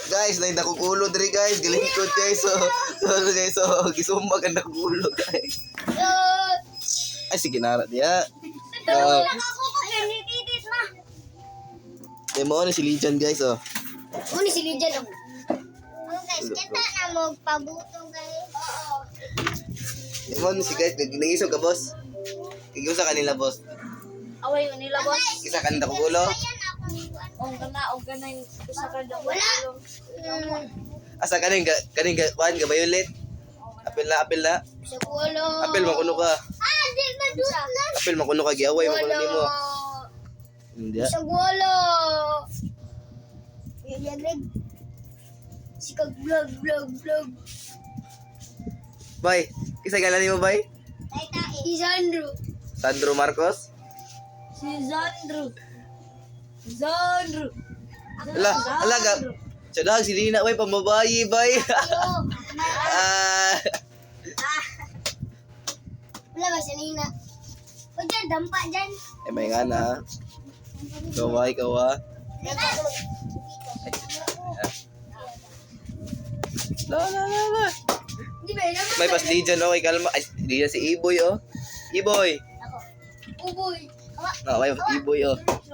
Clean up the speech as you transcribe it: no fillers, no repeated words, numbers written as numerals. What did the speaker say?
Guys, nainda ko ulo diri guys. Gilingkod guys. So guys, so gisumba ka na ulo guys. Ay sige na dia. Demo ni si Lijan guys oh. Uni si Lijan oh. Guys, kita na mo pabuto guys. Oo. Demo ni si guys, nangisog ka boss. Kigyo sa kanila boss. Away yun nila, boss. Kisa kanila ko ulo. Og gana yung isa ka daw. Asa kaning kuan ga violet. Apil na. Sa kulo. Apil makuno ka. Di madula. Apil makuno ka giaway makuno nimo. Hindi. Sa kulo. Ya Greg. Sikag vlog. Bay, kisa galan nimo bay? Si Sandro. Sandro Marcos. Si Zandro. Ala ga. Sadag si Lina bay pambabayi bay. Wala ba si Nina? O dyan, dampa dyan. Eh may nga na. Kaway kawa. La. Di ba yun? May pas Lijan okay kalma. Ay, Lijan si Iboy oh. Iboy. Uboy. May Iboy oh.